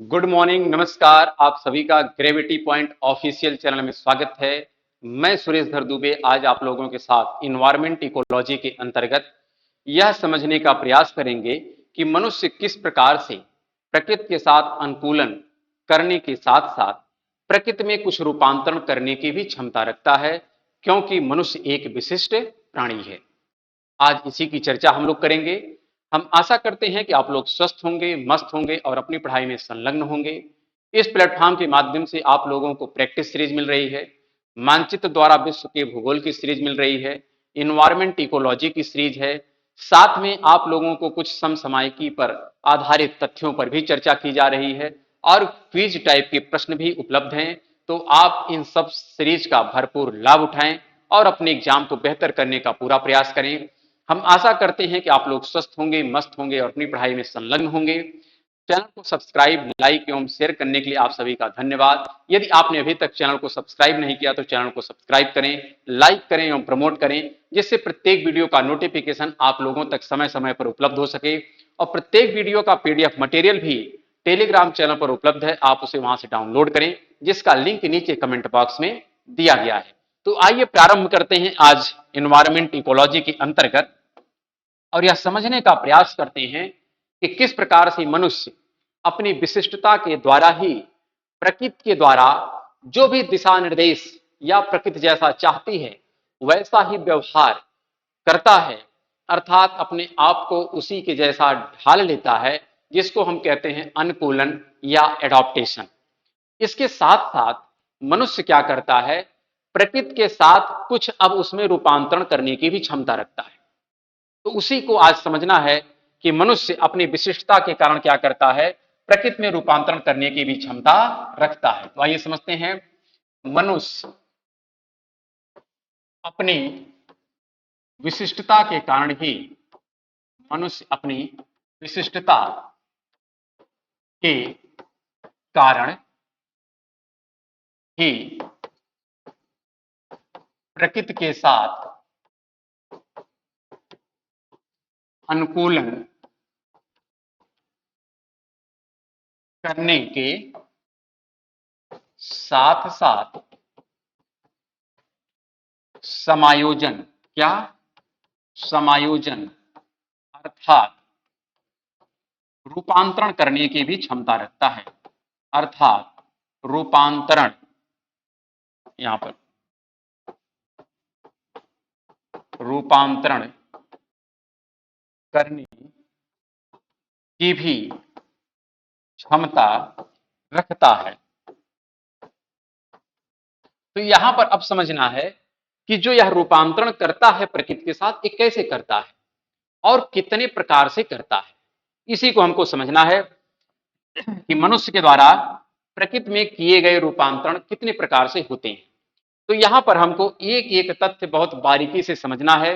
Good morning, नमस्कार। आप सभी का ग्रेविटी पॉइंट ऑफिशियल चैनल में स्वागत है। मैं सुरेश धर दुबे आज आप लोगों के साथ इन्वायरमेंट इकोलॉजी के अंतर्गत यह समझने का प्रयास करेंगे कि मनुष्य किस प्रकार से प्रकृति के साथ अनुकूलन करने के साथ साथ प्रकृति में कुछ रूपांतरण करने की भी क्षमता रखता है, क्योंकि मनुष्य एक विशिष्ट प्राणी है। आज इसी की चर्चा हम लोग करेंगे। हम आशा करते हैं कि आप लोग स्वस्थ होंगे, मस्त होंगे और अपनी पढ़ाई में संलग्न होंगे। इस प्लेटफॉर्म के माध्यम से आप लोगों को प्रैक्टिस सीरीज मिल रही है, मानचित्र द्वारा विश्व के भूगोल की सीरीज मिल रही है, इन्वायरमेंट इकोलॉजी की सीरीज है। साथ में आप लोगों को कुछ समसामयिकी पर आधारित तथ्यों पर भी चर्चा की जा रही है और क्विज टाइप के प्रश्न भी उपलब्ध हैं। तो आप इन सब सीरीज का भरपूर लाभ उठाएं और अपने एग्जाम को बेहतर करने का पूरा प्रयास करें। हम आशा करते हैं कि आप लोग स्वस्थ होंगे, मस्त होंगे और अपनी पढ़ाई में संलग्न होंगे। चैनल को सब्सक्राइब, लाइक एवं शेयर करने के लिए आप सभी का धन्यवाद। यदि आपने अभी तक चैनल को सब्सक्राइब नहीं किया तो चैनल को सब्सक्राइब करें, लाइक करें एवं प्रमोट करें, जिससे प्रत्येक वीडियो का नोटिफिकेशन आप लोगों तक समय समय पर उपलब्ध हो सके। और प्रत्येक वीडियो का पीडीएफ मटेरियल भी टेलीग्राम चैनल पर उपलब्ध है, आप उसे वहां से डाउनलोड करें, जिसका लिंक नीचे कमेंट बॉक्स में दिया गया है। तो आइए प्रारंभ करते हैं आज इन्वायरमेंट इकोलॉजी के अंतर्गत और यह समझने का प्रयास करते हैं कि किस प्रकार से मनुष्य अपनी विशिष्टता के द्वारा ही प्रकृति के द्वारा जो भी दिशा निर्देश या प्रकृति जैसा चाहती है वैसा ही व्यवहार करता है, अर्थात अपने आप को उसी के जैसा ढाल लेता है, जिसको हम कहते हैं अनुकूलन या एडॉप्टेशन। इसके साथ साथ मनुष्य क्या करता है, प्रकृति के साथ कुछ अब उसमें रूपांतरण करने की भी क्षमता रखता है। तो उसी को आज समझना है कि मनुष्य अपनी विशिष्टता के कारण क्या करता है, प्रकृति में रूपांतरण करने की भी क्षमता रखता है। तो आइए समझते हैं। मनुष्य अपनी विशिष्टता के कारण ही मनुष्य अपनी विशिष्टता के कारण ही प्रकृति के साथ अनुकूलन करने के साथ साथ समायोजन, क्या समायोजन अर्थात रूपांतरण करने की भी क्षमता रखता है। अर्थात रूपांतरण, यहां पर रूपांतरण करने की भी क्षमता रखता है। तो यहां पर अब समझना है कि जो यह रूपांतरण करता है प्रकृति के साथ, ये कैसे करता है और कितने प्रकार से करता है, इसी को हमको समझना है कि मनुष्य के द्वारा प्रकृति में किए गए रूपांतरण कितने प्रकार से होते हैं। तो यहां पर हमको एक एक तथ्य बहुत बारीकी से समझना है,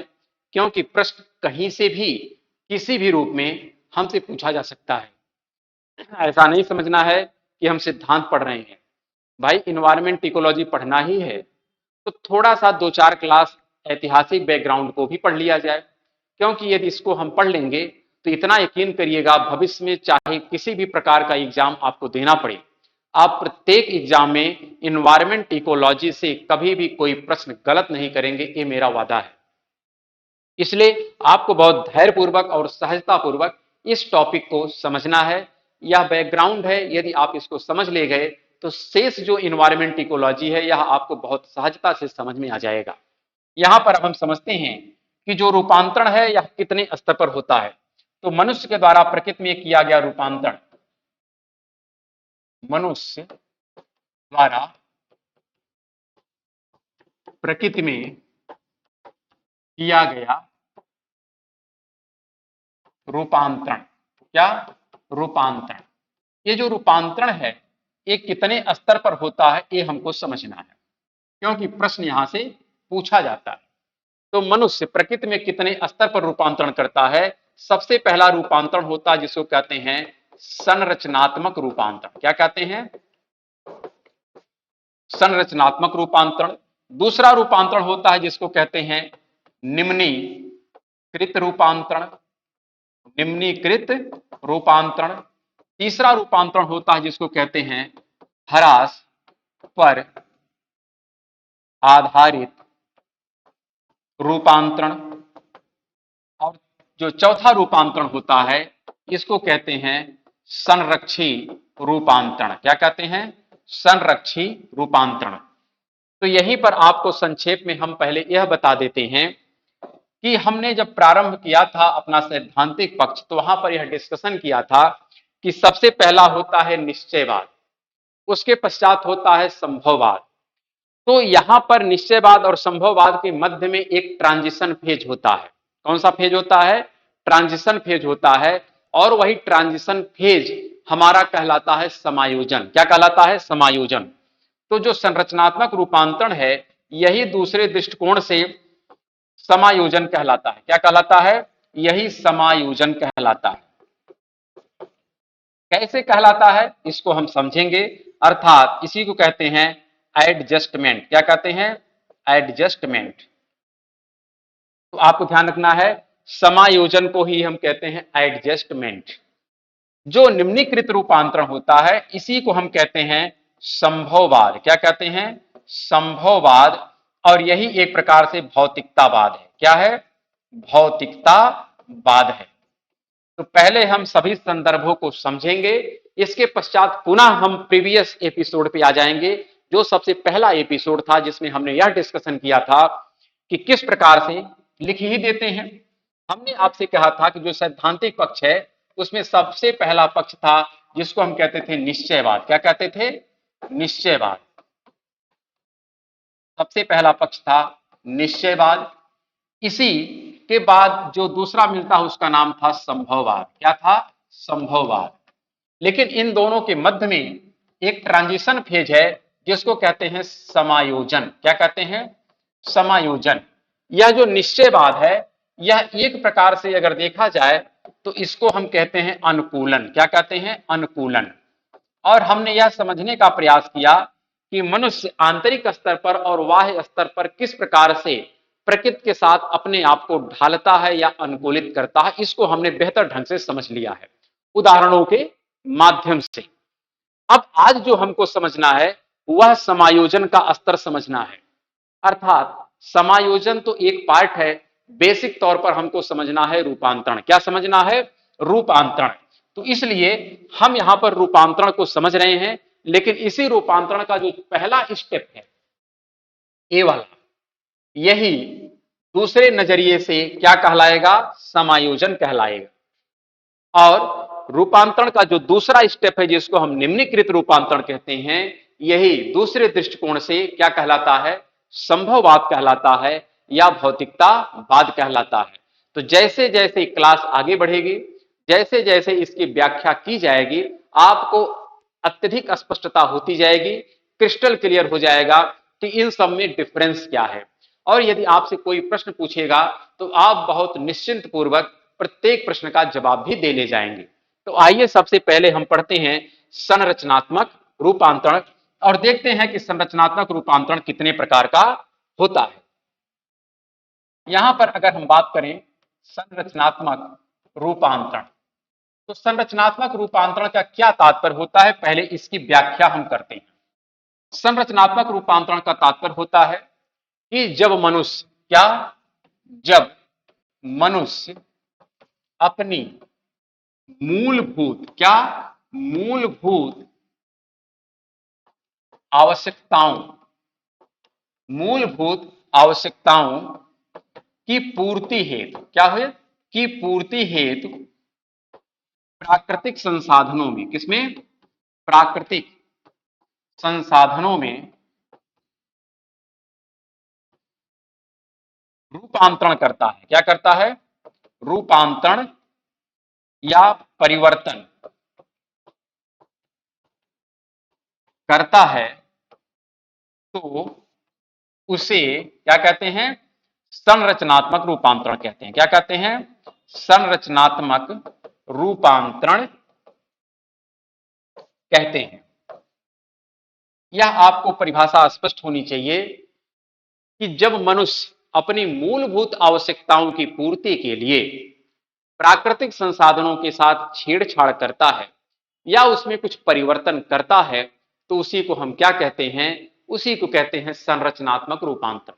क्योंकि प्रश्न कहीं से भी किसी भी रूप में हमसे पूछा जा सकता है। ऐसा नहीं समझना है कि हम सिद्धांत पढ़ रहे हैं। भाई इन्वायरमेंट इकोलॉजी पढ़ना ही है तो थोड़ा सा दो चार क्लास ऐतिहासिक बैकग्राउंड को भी पढ़ लिया जाए, क्योंकि यदि इसको हम पढ़ लेंगे तो इतना यकीन करिएगा, भविष्य में चाहे किसी भी प्रकार का एग्जाम आपको देना पड़े, आप प्रत्येक एग्जाम में इन्वायरमेंट इकोलॉजी से कभी भी कोई प्रश्न गलत नहीं करेंगे, ये मेरा वादा है। इसलिए आपको बहुत धैर्यपूर्वक और सहजता पूर्वक इस टॉपिक को समझना है। यह बैकग्राउंड है, यदि आप इसको समझ ले गए तो शेष जो इन्वायरमेंट इकोलॉजी है यह आपको बहुत सहजता से समझ में आ जाएगा। यहां पर अब हम समझते हैं कि जो रूपांतरण है यह कितने स्तर पर होता है। तो मनुष्य के द्वारा प्रकृति में किया गया रूपांतरण, मनुष्य द्वारा प्रकृति में किया गया रूपांतरण, क्या रूपांतरण, ये जो रूपांतरण है ये कितने स्तर पर होता है ये हमको समझना है, क्योंकि प्रश्न यहां से पूछा जाता है। तो मनुष्य प्रकृति में कितने स्तर पर रूपांतरण करता है। सबसे पहला रूपांतरण होता है जिसको कहते हैं संरचनात्मक रूपांतरण। क्या कहते हैं, संरचनात्मक रूपांतरण। दूसरा रूपांतरण होता है जिसको कहते हैं निम्नीकृत रूपांतरण, निम्नीकृत रूपांतरण। तीसरा रूपांतरण होता है जिसको कहते हैं ह्रास पर आधारित रूपांतरण। और जो चौथा रूपांतरण होता है इसको कहते हैं संरक्षी रूपांतरण। क्या कहते हैं? संरक्षी रूपांतरण। तो यहीं पर आपको संक्षेप में हम पहले यह बता देते हैं कि हमने जब प्रारंभ किया था अपना सैद्धांतिक पक्ष, तो वहां पर यह डिस्कशन किया था कि सबसे पहला होता है निश्चयवाद, उसके पश्चात होता है संभववाद। तो यहां पर निश्चयवाद और संभववाद के मध्य में एक ट्रांजिशन फेज होता है। कौन सा फेज होता है? ट्रांजिशन फेज होता है। और वही ट्रांजिशन फेज हमारा कहलाता है समायोजन। क्या कहलाता है? समायोजन। तो जो संरचनात्मक रूपांतरण है यही दूसरे दृष्टिकोण से समायोजन कहलाता है। क्या कहलाता है? यही समायोजन कहलाता है। कैसे कहलाता है इसको हम समझेंगे। अर्थात इसी को कहते हैं एडजस्टमेंट। क्या कहते हैं? एडजस्टमेंट। तो आपको ध्यान रखना है समायोजन को ही हम कहते हैं एडजस्टमेंट। जो निम्नीकृत रूपांतरण होता है इसी को हम कहते हैं संभववाद। क्या कहते हैं? संभववाद। और यही एक प्रकार से भौतिकतावाद है। क्या है? भौतिकतावाद है। तो पहले हम सभी संदर्भों को समझेंगे, इसके पश्चात पुनः हम प्रीवियस एपिसोड पे आ जाएंगे, जो सबसे पहला एपिसोड था जिसमें हमने यह डिस्कशन किया था कि किस प्रकार से लिख ही देते हैं। हमने आपसे कहा था कि जो सैद्धांतिक पक्ष है उसमें सबसे पहला पक्ष था जिसको हम कहते थे निश्चयवाद। क्या कहते थे? निश्चयवाद। सबसे पहला पक्ष था निश्चयवाद। इसी के बाद जो दूसरा मिलता है उसका नाम था संभववाद। क्या था? संभववाद। लेकिन इन दोनों के मध्य में एक ट्रांजिशन फेज है जिसको कहते हैं समायोजन। क्या कहते हैं? समायोजन। यह जो निश्चयवाद है यह एक प्रकार से अगर देखा जाए तो इसको हम कहते हैं अनुकूलन। क्या कहते हैं? अनुकूलन। और हमने यह समझने का प्रयास किया कि मनुष्य आंतरिक स्तर पर और बाह्य स्तर पर किस प्रकार से प्रकृति के साथ अपने आप को ढालता है या अनुकूलित करता है, इसको हमने बेहतर ढंग से समझ लिया है उदाहरणों के माध्यम से। अब आज जो हमको समझना है वह समायोजन का स्तर समझना है। अर्थात समायोजन तो एक पार्ट है, बेसिक तौर पर हमको समझना है रूपांतरण। क्या समझना है? रूपांतरण। तो इसलिए हम यहां पर रूपांतरण को समझ रहे हैं, लेकिन इसी रूपांतरण का जो पहला स्टेप है ए वाला, यही दूसरे नजरिए से क्या कहलाएगा? समायोजन कहलाएगा। और रूपांतरण का जो दूसरा स्टेप है जिसको हम निम्नीकृत रूपांतरण कहते हैं, यही दूसरे दृष्टिकोण से क्या कहलाता है? संभववाद कहलाता है या भौतिकतावाद कहलाता है। तो जैसे जैसे क्लास आगे बढ़ेगी, जैसे जैसे इसकी व्याख्या की जाएगी, आपको अत्यधिक स्पष्टता होती जाएगी, क्रिस्टल क्लियर हो जाएगा कि इन सब में डिफरेंस क्या है। और यदि आपसे कोई प्रश्न पूछेगा तो आप बहुत निश्चिंत पूर्वक प्रत्येक प्रश्न का जवाब भी दे ले जाएंगे। तो आइए सबसे पहले हम पढ़ते हैं संरचनात्मक रूपांतरण और देखते हैं कि संरचनात्मक रूपांतरण कितने प्रकार का होता है। यहां पर अगर हम बात करें संरचनात्मक रूपांतरण, तो संरचनात्मक रूपांतरण का क्या तात्पर्य होता है, पहले इसकी व्याख्या हम करते हैं। संरचनात्मक रूपांतरण का तात्पर्य होता है कि जब मनुष्य जब मनुष्य अपनी मूलभूत आवश्यकताओं की पूर्ति हेतु प्राकृतिक संसाधनों में, किसमें? प्राकृतिक संसाधनों में रूपांतरण करता है। क्या करता है? रूपांतरण या परिवर्तन करता है, तो उसे क्या कहते हैं? संरचनात्मक रूपांतरण कहते हैं। क्या कहते हैं? संरचनात्मक रूपांतरण कहते हैं। यह आपको परिभाषा स्पष्ट होनी चाहिए कि जब मनुष्य अपनी मूलभूत आवश्यकताओं की पूर्ति के लिए प्राकृतिक संसाधनों के साथ छेड़छाड़ करता है, या उसमें कुछ परिवर्तन करता है तो उसी को हम क्या कहते हैं, उसी को कहते हैं संरचनात्मक रूपांतर।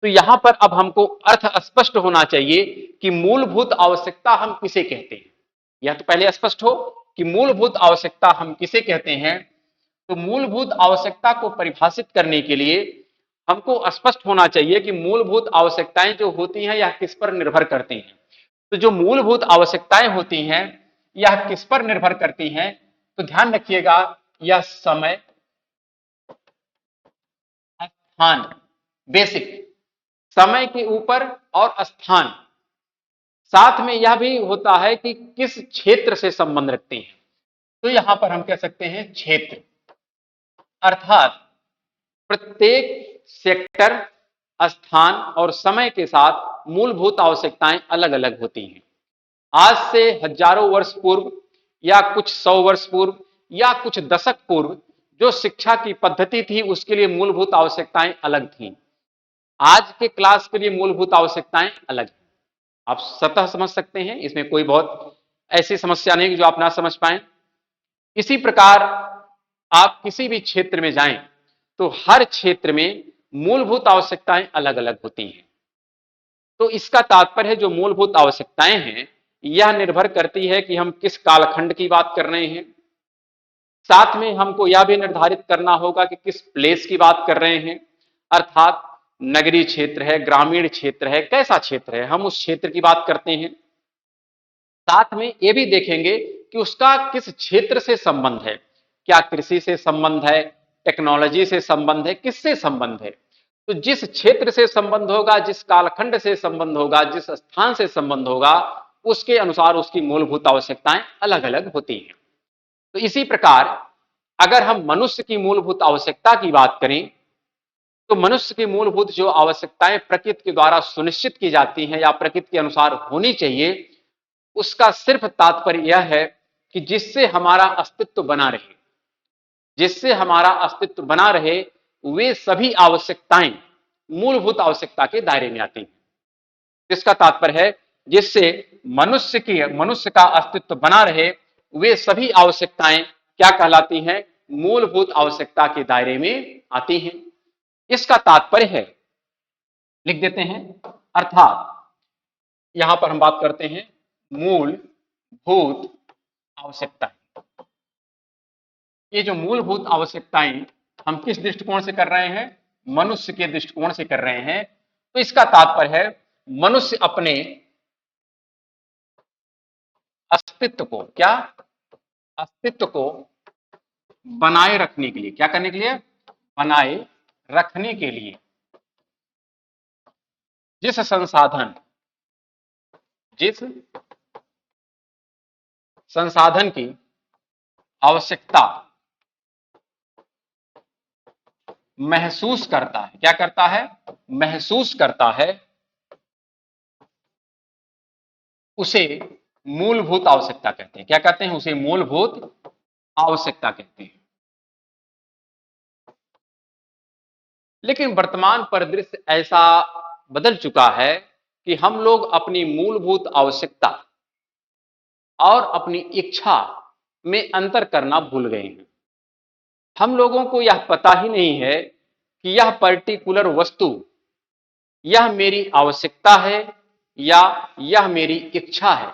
तो यहां पर अब हमको अर्थ स्पष्ट होना चाहिए कि मूलभूत आवश्यकता हम किसे कहते हैं। यह तो पहले स्पष्ट हो कि मूलभूत आवश्यकता हम किसे कहते हैं। तो मूलभूत आवश्यकता को परिभाषित करने के लिए हमको स्पष्ट होना चाहिए कि मूलभूत आवश्यकताएं जो होती हैं यह किस पर निर्भर करती हैं। तो जो मूलभूत आवश्यकताएं होती हैं यह किस पर निर्भर करती हैं, तो ध्यान रखिएगा, यह समय, स्थान, बेसिक, समय के ऊपर और स्थान, साथ में यह भी होता है कि किस क्षेत्र से संबंध रखती हैं। तो यहां पर हम कह सकते हैं क्षेत्र, अर्थात प्रत्येक सेक्टर, स्थान और समय के साथ मूलभूत आवश्यकताएं अलग अलग होती हैं। आज से हजारों वर्ष पूर्व या कुछ 100 वर्ष पूर्व या कुछ दशक पूर्व जो शिक्षा की पद्धति थी उसके लिए मूलभूत आवश्यकताएं अलग थीं। आज के क्लास के लिए मूलभूत आवश्यकताएं अलग हैं। आप स्वतः समझ सकते हैं, इसमें कोई बहुत ऐसी समस्या नहीं जो आप ना समझ पाए। इसी प्रकार आप किसी भी क्षेत्र में जाएं तो हर क्षेत्र में मूलभूत आवश्यकताएं अलग अलग होती हैं। तो इसका तात्पर्य है जो मूलभूत आवश्यकताएं हैं यह निर्भर करती है कि हम किस कालखंड की बात कर रहे हैं। साथ में हमको यह भी निर्धारित करना होगा कि किस प्लेस की बात कर रहे हैं, अर्थात नगरीय क्षेत्र है, ग्रामीण क्षेत्र है, कैसा क्षेत्र है, हम उस क्षेत्र की बात करते हैं। साथ में यह भी देखेंगे कि उसका किस क्षेत्र से संबंध है, क्या कृषि से संबंध है, टेक्नोलॉजी से संबंध है, किससे संबंध है। तो जिस क्षेत्र से संबंध होगा, जिस कालखंड से संबंध होगा, जिस स्थान से संबंध होगा, उसके अनुसार उसकी मूलभूत आवश्यकताएं अलग अलग होती हैं। तो इसी प्रकार अगर हम मनुष्य की मूलभूत आवश्यकता की बात करें तो मनुष्य की मूलभूत जो आवश्यकताएं प्रकृति के द्वारा सुनिश्चित की जाती हैं या प्रकृति के अनुसार होनी चाहिए, उसका सिर्फ तात्पर्य यह है कि जिससे हमारा अस्तित्व बना रहे, जिससे हमारा अस्तित्व बना रहे, वे सभी आवश्यकताएं मूलभूत आवश्यकता के दायरे में आती हैं। इसका तात्पर्य है जिससे मनुष्य का अस्तित्व बना रहे, वे सभी आवश्यकताएं क्या कहलाती हैं, मूलभूत आवश्यकता के दायरे में आती हैं। इसका तात्पर्य है, लिख देते हैं, अर्थात यहां पर हम बात करते हैं मूलभूत आवश्यकताएं। ये जो मूलभूत आवश्यकताएं हम किस दृष्टिकोण से कर रहे हैं, मनुष्य के दृष्टिकोण से कर रहे हैं। तो इसका तात्पर्य है मनुष्य अपने अस्तित्व को, क्या अस्तित्व को बनाए रखने के लिए, क्या करने के लिए, बनाए रखने के लिए जिस संसाधन की आवश्यकता महसूस करता है, क्या करता है, महसूस करता है, उसे मूलभूत आवश्यकता कहते हैं। क्या कहते हैं, उसे मूलभूत आवश्यकता कहते हैं। लेकिन वर्तमान परिदृश्य ऐसा बदल चुका है कि हम लोग अपनी मूलभूत आवश्यकता और अपनी इच्छा में अंतर करना भूल गए हैं। हम लोगों को यह पता ही नहीं है कि यह पर्टिकुलर वस्तु यह मेरी आवश्यकता है या यह मेरी इच्छा है।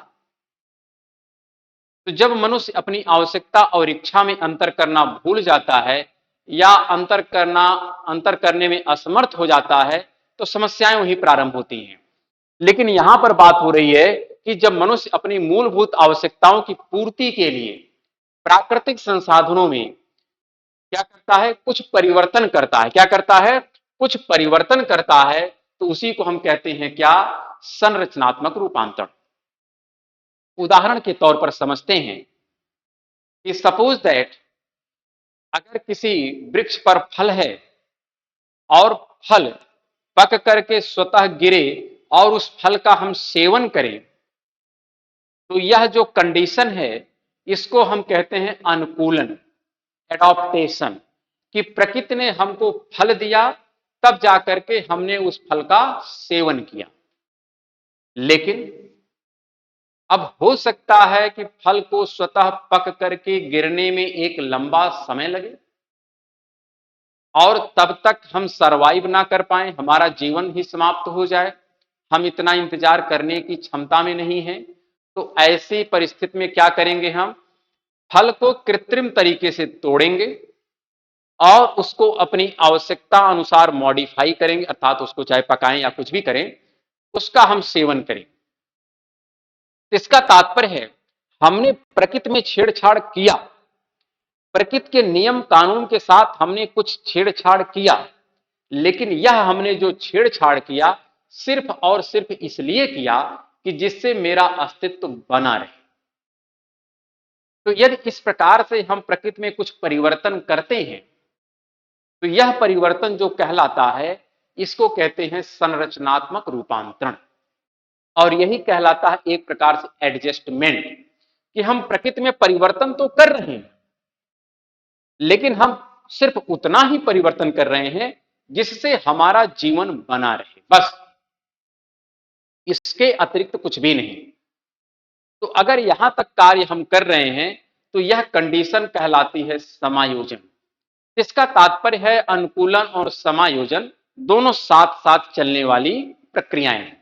तो जब मनुष्य अपनी आवश्यकता और इच्छा में अंतर करना भूल जाता है या अंतर करने में असमर्थ हो जाता है तो समस्याएं वहीं प्रारंभ होती हैं। लेकिन यहां पर बात हो रही है कि जब मनुष्य अपनी मूलभूत आवश्यकताओं की पूर्ति के लिए प्राकृतिक संसाधनों में क्या करता है, कुछ परिवर्तन करता है, क्या करता है, कुछ परिवर्तन करता है, तो उसी को हम कहते हैं क्या, संरचनात्मक रूपांतरण। उदाहरण के तौर पर समझते हैं कि सपोज दैट अगर किसी वृक्ष पर फल है और फल पक करके स्वतः गिरे और उस फल का हम सेवन करें, तो यह जो कंडीशन है इसको हम कहते हैं अनुकूलन, एडॉप्टेशन, कि प्रकृति ने हमको फल दिया तब जाकर के हमने उस फल का सेवन किया। लेकिन अब हो सकता है कि फल को स्वतः पक करके गिरने में एक लंबा समय लगे और तब तक हम सरवाइव ना कर पाए, हमारा जीवन ही समाप्त हो जाए, हम इतना इंतजार करने की क्षमता में नहीं है। तो ऐसी परिस्थिति में क्या करेंगे, हम फल को कृत्रिम तरीके से तोड़ेंगे और उसको अपनी आवश्यकता अनुसार मॉडिफाई करेंगे, अर्थात उसको चाहे पकाएं या कुछ भी करें, उसका हम सेवन करें। इसका तात्पर्य है हमने प्रकृति में छेड़छाड़ किया, प्रकृति के नियम कानून के साथ हमने कुछ छेड़छाड़ किया, लेकिन यह हमने जो छेड़छाड़ किया सिर्फ और सिर्फ इसलिए किया कि जिससे मेरा अस्तित्व बना रहे। तो यदि इस प्रकार से हम प्रकृति में कुछ परिवर्तन करते हैं तो यह परिवर्तन जो कहलाता है इसको कहते हैं संरचनात्मक रूपांतरण, और यही कहलाता है एक प्रकार से एडजस्टमेंट, कि हम प्रकृति में परिवर्तन तो कर रहे हैं लेकिन हम सिर्फ उतना ही परिवर्तन कर रहे हैं जिससे हमारा जीवन बना रहे, बस इसके अतिरिक्त कुछ भी नहीं। तो अगर यहां तक कार्य हम कर रहे हैं तो यह कंडीशन कहलाती है समायोजन। इसका तात्पर्य है अनुकूलन और समायोजन दोनों साथ साथ चलने वाली प्रक्रियाएं हैं,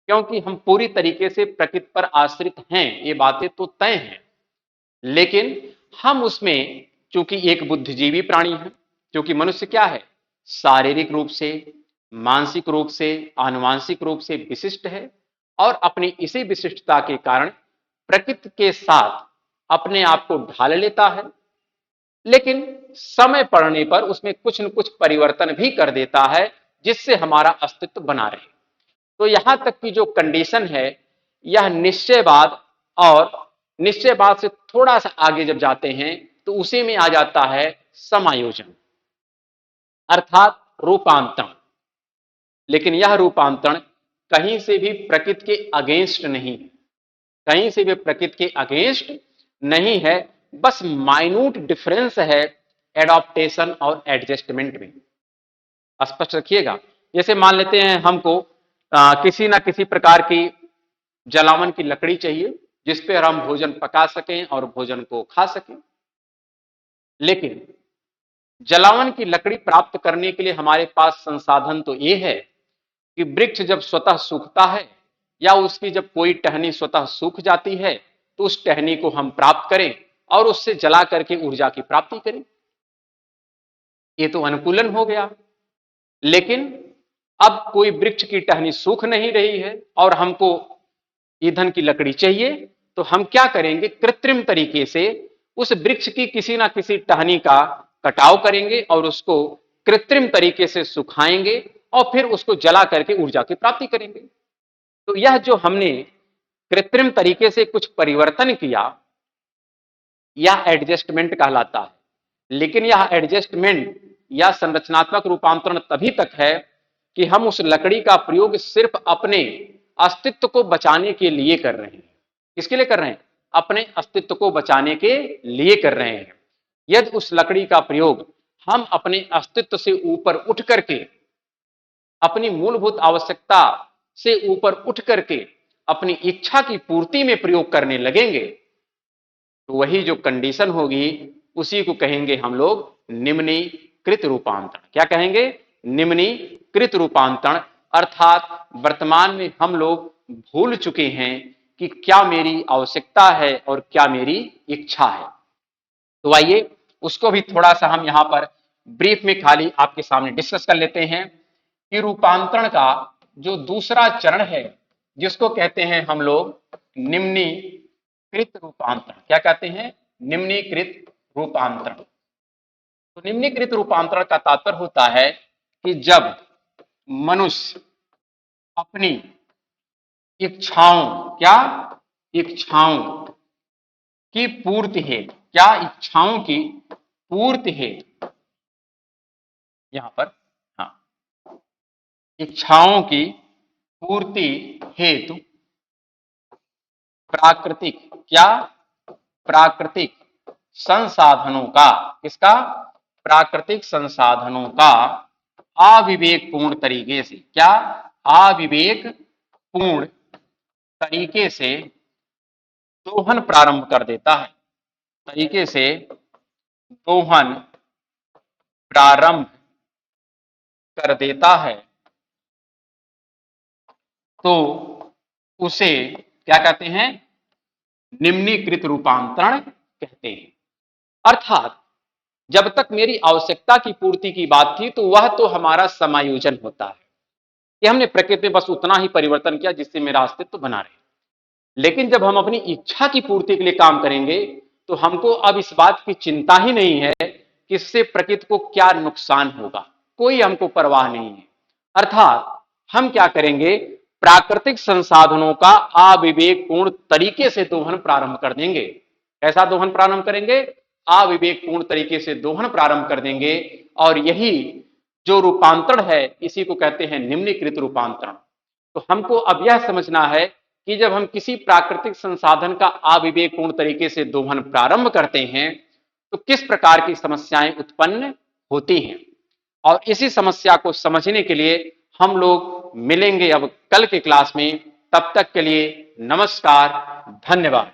क्योंकि हम पूरी तरीके से प्रकृति पर आश्रित हैं, ये बातें तो तय हैं, लेकिन हम उसमें चूंकि एक बुद्धिजीवी प्राणी है, क्योंकि मनुष्य क्या है, शारीरिक रूप से, मानसिक रूप से, आनुवांशिक रूप से विशिष्ट है और अपनी इसी विशिष्टता के कारण प्रकृति के साथ अपने आप को ढाल लेता है, लेकिन समय पड़ने पर उसमें कुछ न कुछ परिवर्तन भी कर देता है जिससे हमारा अस्तित्व बना रहे। तो यहां तक की जो कंडीशन है यह निश्चयवाद, और निश्चयवाद से थोड़ा सा आगे जब जाते हैं तो उसी में आ जाता है समायोजन अर्थात रूपांतरण। लेकिन यह रूपांतरण कहीं से भी प्रकृति के अगेंस्ट नहीं है, कहीं से भी प्रकृति के अगेंस्ट नहीं है, बस माइन्यूट डिफरेंस है एडॉप्टेशन और एडजस्टमेंट में। स्पष्ट रखिएगा। जैसे मान लेते हैं हमको किसी ना किसी प्रकार की जलावन की लकड़ी चाहिए जिस पर हम भोजन पका सकें और भोजन को खा सकें, लेकिन जलावन की लकड़ी प्राप्त करने के लिए हमारे पास संसाधन तो ये है कि वृक्ष जब स्वतः सूखता है या उसकी जब कोई टहनी स्वतः सूख जाती है तो उस टहनी को हम प्राप्त करें और उससे जला करके ऊर्जा की प्राप्ति करें। ये तो अनुकूलन हो गया। लेकिन अब कोई वृक्ष की टहनी सूख नहीं रही है और हमको ईंधन की लकड़ी चाहिए, तो हम क्या करेंगे, कृत्रिम तरीके से उस वृक्ष की किसी ना किसी टहनी का कटाव करेंगे और उसको कृत्रिम तरीके से सुखाएंगे और फिर उसको जला करके ऊर्जा की प्राप्ति करेंगे। तो यह जो हमने कृत्रिम तरीके से कुछ परिवर्तन किया यह एडजस्टमेंट कहलाता है। लेकिन यह एडजस्टमेंट या संरचनात्मक रूपांतरण तभी तक है कि हम उस लकड़ी का प्रयोग सिर्फ अपने अस्तित्व को बचाने के लिए कर रहे हैं। किसके लिए कर रहे हैं, अपने अस्तित्व को बचाने के लिए कर रहे हैं। यदि उस लकड़ी का प्रयोग हम अपने अस्तित्व से ऊपर उठ करके, अपनी मूलभूत आवश्यकता से ऊपर उठ करके अपनी इच्छा की पूर्ति में प्रयोग करने लगेंगे तो वही जो कंडीशन होगी उसी को कहेंगे हम लोग निम्नीकृत रूपांतरण। क्या कहेंगे, निम्नीकृत रूपांतरण। अर्थात वर्तमान में हम लोग भूल चुके हैं कि क्या मेरी आवश्यकता है और क्या मेरी इच्छा है। तो आइए उसको भी थोड़ा सा हम यहां पर ब्रीफ में खाली आपके सामने डिस्कस कर लेते हैं कि रूपांतरण का जो दूसरा चरण है जिसको कहते हैं हम लोग निम्नीकृत रूपांतरण। क्या कहते हैं, निम्नीकृत रूपांतरण। तो निम्नीकृत रूपांतरण का तात्पर्य होता है कि जब मनुष्य अपनी इच्छाओं, क्या इच्छाओं की पूर्ति हेतु, क्या इच्छाओं की पूर्ति हेतु, यहां पर हाँ, इच्छाओं की पूर्ति हेतु प्राकृतिक, क्या प्राकृतिक संसाधनों का, किसका, प्राकृतिक संसाधनों का अविवेकपूर्ण तरीके से, क्या अविवेकपूर्ण तरीके से दोहन प्रारंभ कर देता है, तरीके से दोहन प्रारंभ कर देता है, तो उसे क्या कहते हैं? निम्नीकृत रूपांतरण कहते हैं। अर्थात जब तक मेरी आवश्यकता की पूर्ति की बात थी तो वह तो हमारा समायोजन होता है कि हमने प्रकृति में बस उतना ही परिवर्तन किया जिससे मेरा अस्तित्व बना रहे। लेकिन जब हम अपनी इच्छा की पूर्ति के लिए काम करेंगे तो हमको अब इस बात की चिंता ही नहीं है कि इससे प्रकृति को क्या नुकसान होगा, कोई हमको परवाह नहीं है। अर्थात हम क्या करेंगे? प्राकृतिक संसाधनों का अविवेकपूर्ण तरीके से दोहन प्रारंभ कर देंगे। कैसा दोहन प्रारंभ करेंगे? अविवेकपूर्ण तरीके से दोहन प्रारंभ कर देंगे, और यही जो रूपांतरण है इसी को कहते हैं निम्नीकृत रूपांतरण। तो हमको अब यह समझना है कि जब हम किसी प्राकृतिक संसाधन का अविवेकपूर्ण तरीके से दोहन प्रारंभ करते हैं तो किस प्रकार की समस्याएं उत्पन्न होती हैं। और इसी समस्या को समझने के लिए हम लोग मिलेंगे अब कल के क्लास में। तब तक के लिए नमस्कार, धन्यवाद।